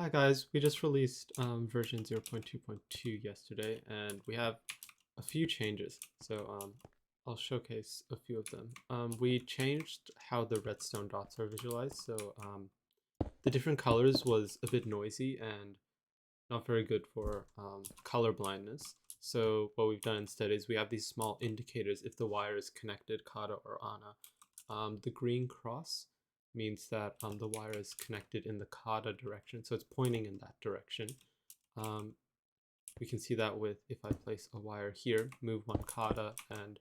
Hi guys, we just released version 0.2.2 yesterday, and we have a few changes. So I'll showcase a few of them. We changed how the redstone dots are visualized. So the different colors was a bit noisy and not very good for color blindness. So what we've done instead is we have these small indicators if the wire is connected, kata or ana. The green cross means that the wire is connected in the kata direction, so it's pointing in that direction. We can see that with if I place a wire here, move one kata, and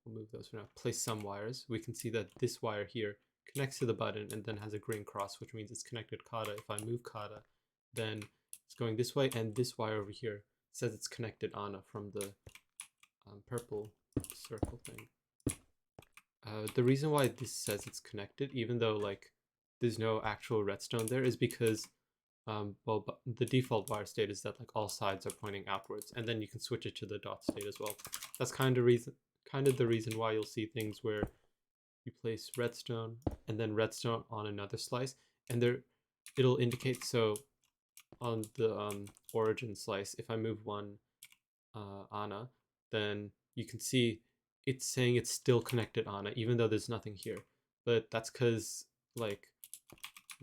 we'll move those for now, place some wires, we can see that this wire here connects to the button and then has a green cross, which means it's connected kata. If I move kata, then it's going this way, and this wire over here says it's connected ana from the purple circle thing. The reason why this says it's connected, even though like there's no actual redstone there, is because well, the default wire state is that like all sides are pointing outwards, and then you can switch it to the dot state as well. That's kind of the reason why you'll see things where you place redstone and then redstone on another slice, and there it'll indicate. So on the origin slice, if I move one ana, then you can see it's saying it's still connected ana, even though there's nothing here. But that's because like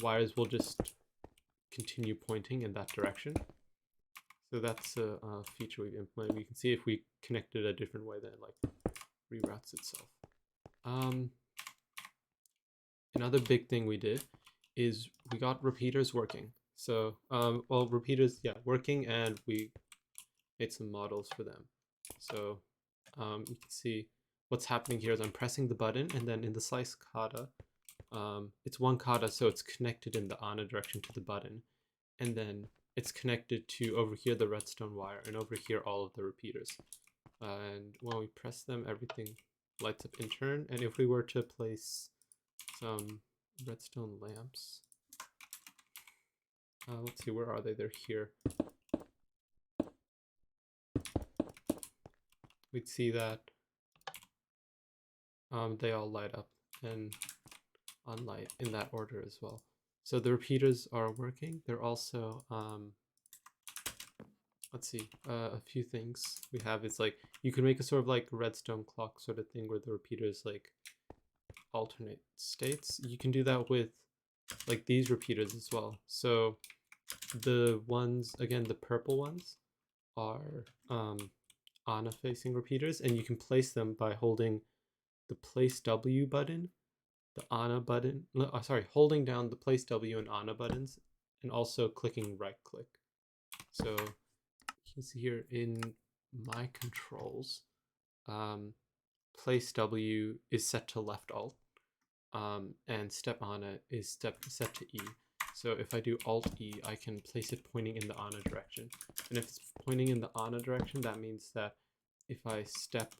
wires will just continue pointing in that direction. So that's a feature we've implemented. We can see if we connect it a different way, then it like reroutes itself. Another big thing we did is we got repeaters working. So well, repeaters, yeah, working, and we made some models for them. So you can see what's happening here is I'm pressing the button, and then in the slice kata, it's one kata, so it's connected in the ana direction to the button, and then it's connected to over here the redstone wire, and over here all of the repeaters. And when we press them, everything lights up in turn. And if we were to place some redstone lamps, let's see, where are they? They're here. We'd see that they all light up and unlight in that order as well. So the repeaters are working. They're also, let's see, a few things we have is like, you can make a sort of like redstone clock sort of thing where the repeaters like alternate states. You can do that with like these repeaters as well. So the ones, again, the purple ones are ana facing repeaters, and you can place them by holding the place W button, the ana button, holding down the place W and ana buttons, and also clicking right click. So you can see here in my controls, place W is set to left alt, and step ana is set to E. So if I do alt E, I can place it pointing in the ana direction. And if it's pointing in the ana direction, that means that if I step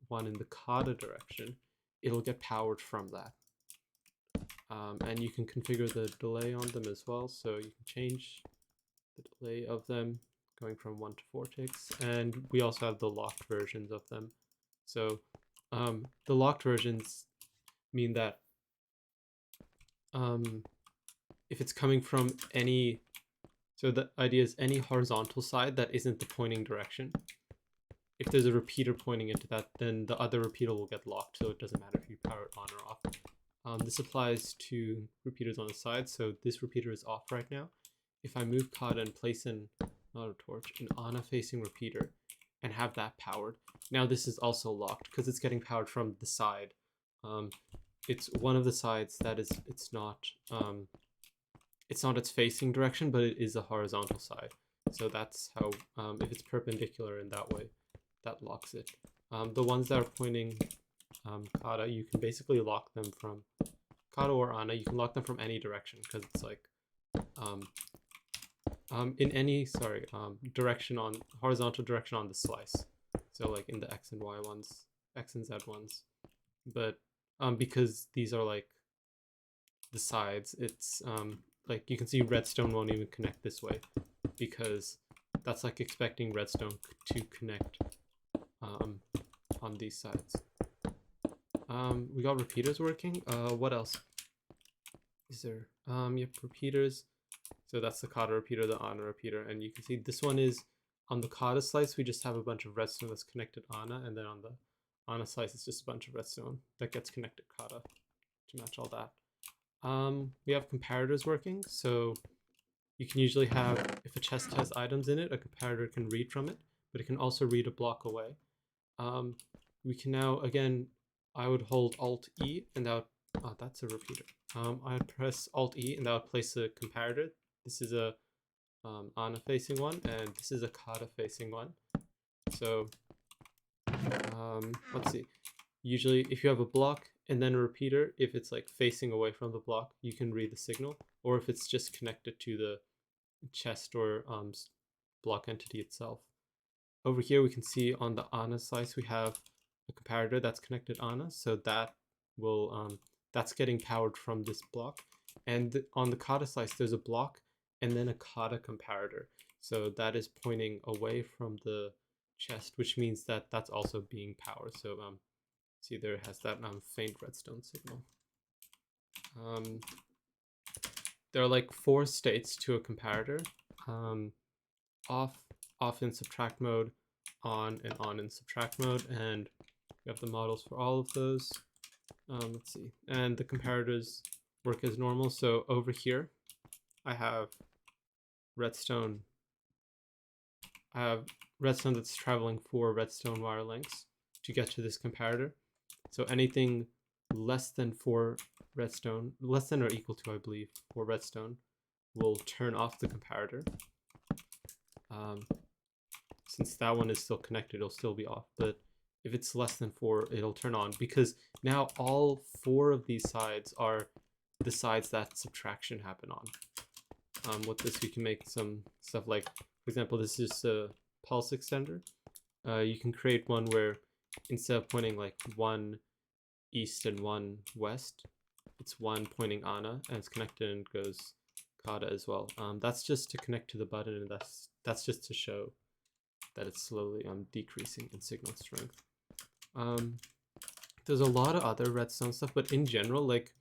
one in the kata direction, it'll get powered from that. And you can configure the delay on them as well. So you can change the delay of them going from 1 to 4 ticks. And we also have the locked versions of them. So the locked versions mean that if it's coming from any, so the idea is any horizontal side that isn't the pointing direction, if there's a repeater pointing into that, then the other repeater will get locked, so it doesn't matter if you power it on or off. This applies to repeaters on the side, so this repeater is off right now. If I move kata and place in, not a torch, an ana facing repeater, and have that powered, now this is also locked because it's getting powered from the side. It's one of the sides that is, it's not its facing direction, but it is a horizontal side. So that's how, if it's perpendicular in that way, that locks it. The ones that are pointing kata, you can basically lock them from kata or ana. You can lock them from any direction because it's like in any direction, on horizontal direction on the slice. So like in the X and Y ones, X and Z ones. But because these are like the sides, it's like you can see redstone won't even connect this way because that's like expecting redstone to connect on these sides. We got repeaters working. What else is there? Yep, repeaters. So that's the kata repeater, the ana repeater, and you can see this one is on the kata slice. We just have a bunch of redstone that's connected ana, and then on the ana slice, it's just a bunch of redstone that gets connected kata to match all that. We have comparators working, so you can usually have, if a chest has items in it, a comparator can read from it, but it can also read a block away. We can now, again, I would hold Alt-E, and that would, oh, that's a repeater. I would press Alt-E, and that would place a comparator. This is a ana facing one, and this is a kata facing one. So, let's see. Usually, if you have a block and then a repeater, if it's like facing away from the block, you can read the signal, or if it's just connected to the chest or block entity itself. Over here, we can see on the ana slice, we have a comparator that's connected ana, so that will that's getting powered from this block. And on the kata slice, there's a block and then a kata comparator, so that is pointing away from the chest, which means that that's also being powered. So see, there it has that faint redstone signal. There are like 4 states to a comparator: off in subtract mode, on in subtract mode, and we have the models for all of those. Let's see, and the comparators work as normal. So over here, I have redstone. I have redstone that's traveling 4 redstone wire lengths to get to this comparator. So anything less than 4 redstone, less than or equal to, I believe, 4 redstone, will turn off the comparator. Since that one is still connected, it'll still be off. But if it's less than 4, it'll turn on, because now all 4 of these sides are the sides that subtraction happen on. With this, we can make some stuff like, for example, this is a pulse extender. You can create one where instead of pointing like 1 east and 1 west, it's 1 pointing ana, and it's connected and goes kata as well. That's just to connect to the button, and that's just to show that it's slowly decreasing in signal strength. There's a lot of other redstone stuff, but in general, like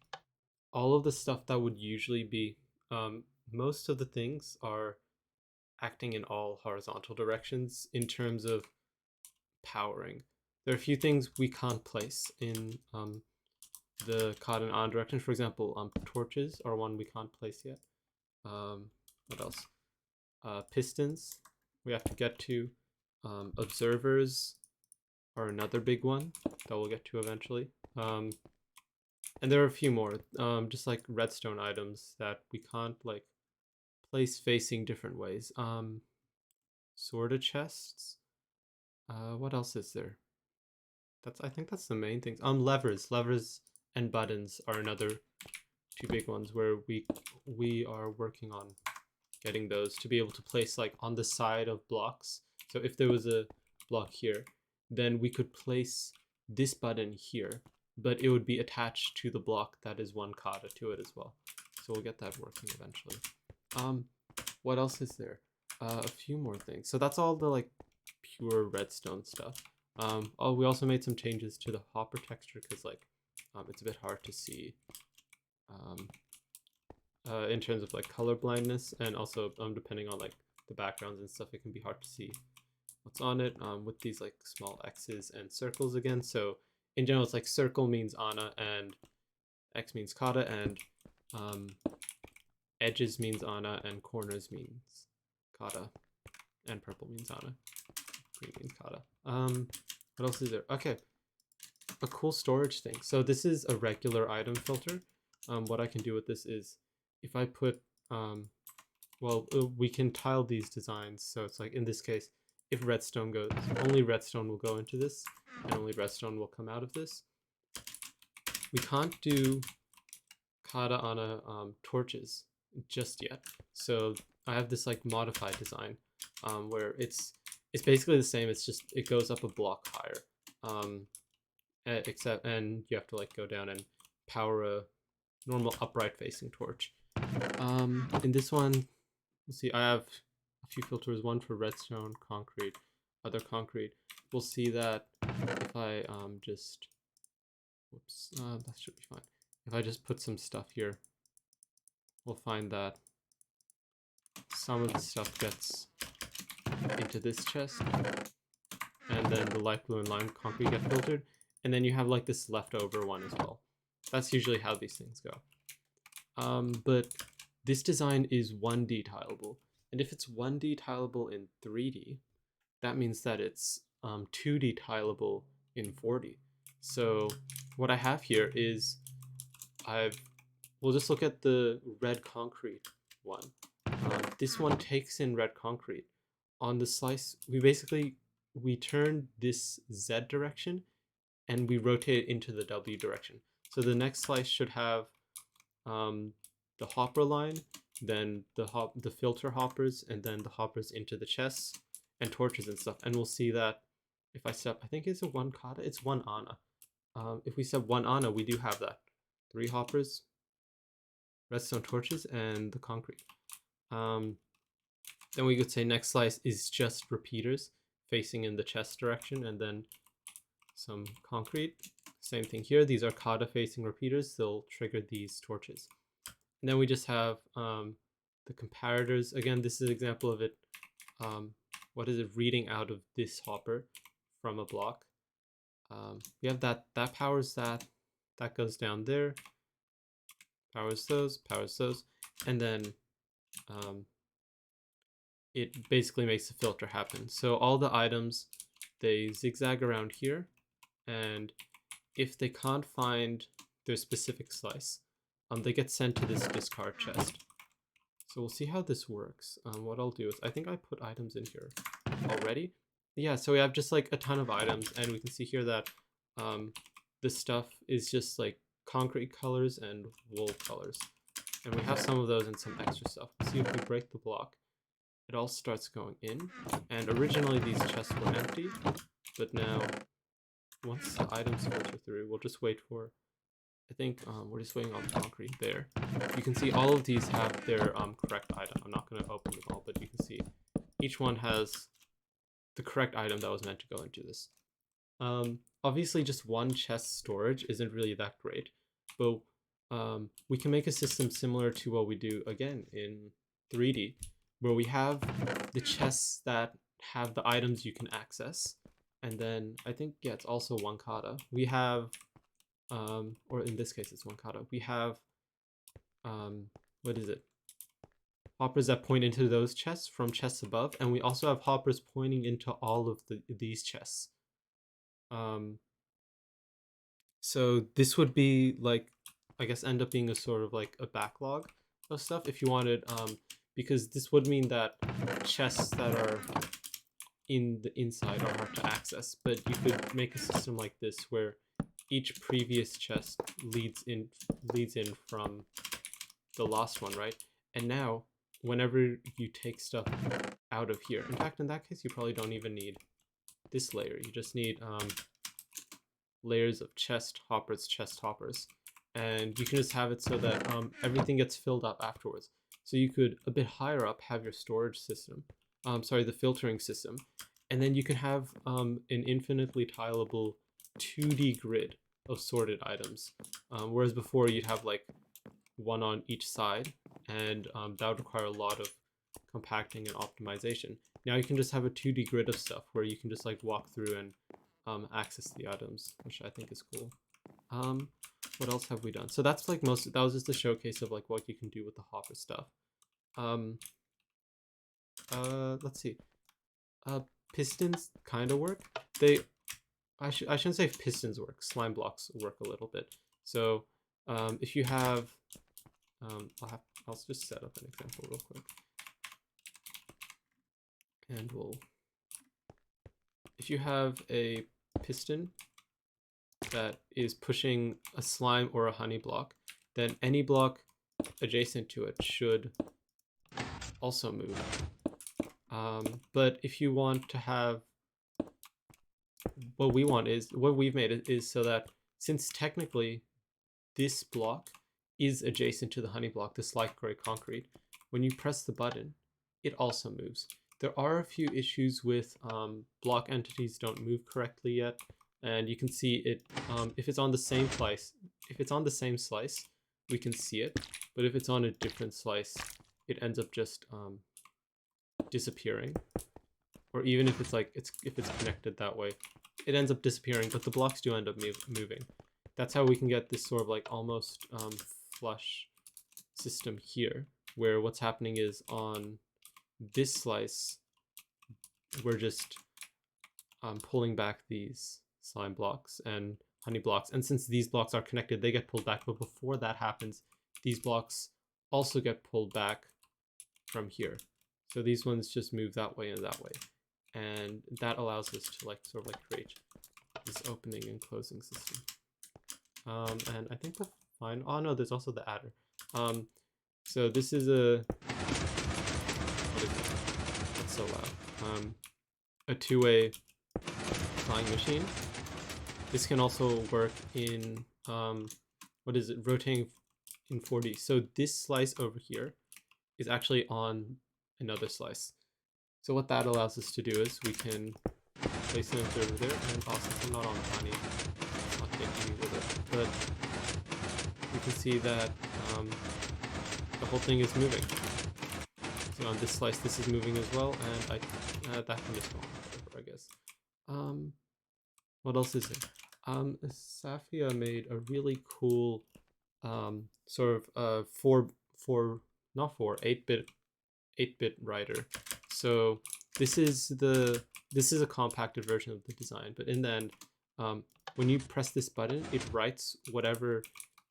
all of the stuff that would usually be, most of the things are acting in all horizontal directions in terms of powering. There are a few things we can't place in the kata and ana direction. For example, torches are one we can't place yet. What else? Pistons we have to get to. Observers are another big one that we'll get to eventually. And there are a few more, just like redstone items that we can't like place facing different ways. Sorta chests. What else is there? I think that's the main things. Levers and buttons are another 2 big ones where we are working on getting those to be able to place like on the side of blocks. So if there was a block here, then we could place this button here, but it would be attached to the block that is 1 kata to it as well. So we'll get that working eventually. What else is there? A few more things. So that's all the like pure redstone stuff. We also made some changes to the hopper texture because like it's a bit hard to see in terms of like color blindness, and also depending on like the backgrounds and stuff, it can be hard to see what's on it with these like small X's and circles again. So in general, it's like circle means ana and X means kata, and edges means ana and corners means kata, and purple means ana, green means kata. What else is there? Okay, a cool storage thing. So this is a regular item filter. What I can do with this is if I put, we can tile these designs. So it's like in this case, if redstone goes, only redstone will go into this, and only redstone will come out of this. We can't do kata ana torches just yet. So I have this like modified design where it's basically the same. It's just it goes up a block higher, except and you have to like go down and power a normal upright facing torch. In this one, let's see, I have a few filters, one for redstone, concrete, other concrete. We'll see that if I just, whoops, that should be fine. If I just put some stuff here, we'll find that some of the stuff gets into this chest, and then the light blue and lime concrete get filtered, and then you have like this leftover one as well. That's usually how these things go. But this design is 1D tileable, and if it's 1D tileable in 3D, that means that it's 2D tileable in 4D. So what I have here is we'll just look at the red concrete one. This one takes in red concrete. On the slice, we turn this Z direction and we rotate it into the W direction. So the next slice should have the hopper line, then the filter hoppers, and then the hoppers into the chests and torches and stuff. And we'll see that if I step, I think it's a 1 kata, it's 1 ana. If we step 1 ana, we do have that. 3 hoppers, redstone torches, and the concrete. Then we could say next slice is just repeaters facing in the chest direction, and then some concrete. Same thing here. These are kata facing repeaters. They'll trigger these torches. And then we just have the comparators. Again, this is an example of it. What is it? Reading out of this hopper from a block. We have that powers that. That goes down there. Powers those. And then it basically makes the filter happen. So all the items, they zigzag around here, and if they can't find their specific slice, they get sent to this discard chest. So we'll see how this works. What I'll do is, I think I put items in here already. Yeah, so we have just like a ton of items, and we can see here that this stuff is just like concrete colors and wool colors. And we have some of those and some extra stuff. We'll see if we break the block, it all starts going in. And originally these chests were empty, but now once the items filter through, we'll just wait for, I think we're just waiting on the concrete there. You can see all of these have their correct item. I'm not going to open them all, but you can see each one has the correct item that was meant to go into this. Obviously just one chest storage isn't really that great, but we can make a system similar to what we do again in 3D, where we have the chests that have the items you can access, and then I think, yeah, it's also 1 kata. We have, or in this case it's 1 kata, we have, what is it? Hoppers that point into those chests from chests above, and we also have hoppers pointing into all of these chests. So this would be like, I guess, end up being a sort of like a backlog of stuff if you wanted, because this would mean that chests that are in the inside are hard to access, but you could make a system like this where each previous chest leads in from the last one, right? And now whenever you take stuff out of here, in fact, in that case, you probably don't even need this layer. You just need layers of chest hoppers, and you can just have it so that everything gets filled up afterwards. So you could, a bit higher up, have your storage system, the filtering system, and then you can have an infinitely tileable 2D grid of sorted items, whereas before you'd have like one on each side, and that would require a lot of compacting and optimization. Now you can just have a 2D grid of stuff where you can just like walk through and access the items, which I think is cool. What else have we done? So that's like that was just a showcase of like what you can do with the hopper stuff. Let's see. Pistons kind of work. I shouldn't say pistons work. Slime blocks work a little bit. So if you have, I'll just set up an example real quick, and if you have a piston that is pushing a slime or a honey block, then any block adjacent to it should also move. But if you want to have, what we've made is so that since technically this block is adjacent to the honey block, this light gray concrete, when you press the button, it also moves. There are a few issues with block entities don't move correctly yet, and you can see it if it's on the same slice. If it's on the same slice, we can see it, but if it's on a different slice, it ends up just disappearing, or even if it's like if it's connected that way, it ends up disappearing, but the blocks do end up moving. That's how we can get this sort of like almost flush system here, where what's happening is on this slice, we're just pulling back these slime blocks and honey blocks, and since these blocks are connected, they get pulled back, but before that happens, these blocks also get pulled back from here. So these ones just move that way and that way, and that allows us to like sort of like create this opening and closing system. And I think that's fine. Oh no, there's also the adder. So this is a, what is it? That's so loud. A two-way flying machine. This can also work in what is it? Rotating in 4D. So this slice over here is actually on another slice. So what that allows us to do is we can place it over there, and also I'm not on honey. It's not taking me with it, but you can see that the whole thing is moving. So on this slice, this is moving as well, and that can just go on forever, I guess. What else is it? Safia made a really cool sort of 8-bit writer. So this is a compacted version of the design, but in the end, when you press this button, it writes whatever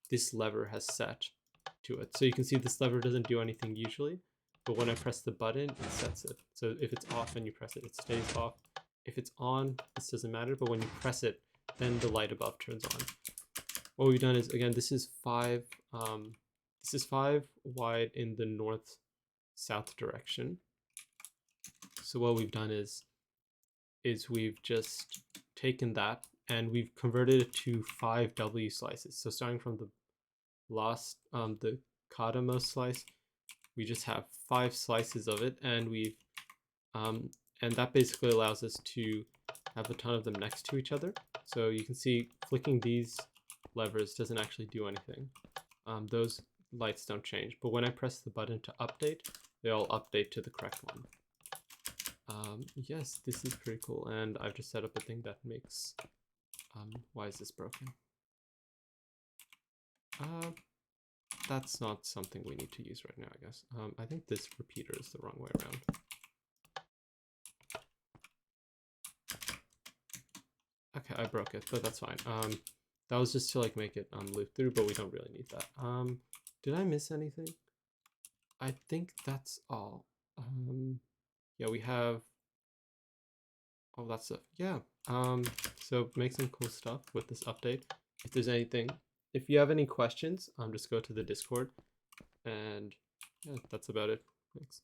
this lever has set to it. So you can see this lever doesn't do anything usually, but when I press the button, it sets it. So if it's off and you press it, it stays off. If it's on, this doesn't matter, but when you press it, then the light above turns on. What we've done is, again, this is 5 wide in the north-south direction. So what we've done is we've just taken that and we've converted it to 5 W slices. So starting from the last, the cottonmost slice, we just have 5 slices of it, and we've and that basically allows us to have a ton of them next to each other. So you can see flicking these levers doesn't actually do anything. Those lights don't change, but when I press the button to update, they all update to the correct one. Yes, this is pretty cool, and I've just set up a thing that makes, why is this broken? That's not something we need to use right now, I guess. I think this repeater is the wrong way around. Okay, I broke it, but that's fine. That was just to like make it loop through, but we don't really need that. Did I miss anything? I think that's all. Yeah, we have all that stuff. Yeah. So make some cool stuff with this update. If there's anything, if you have any questions, just go to the Discord, and yeah, that's about it. Thanks.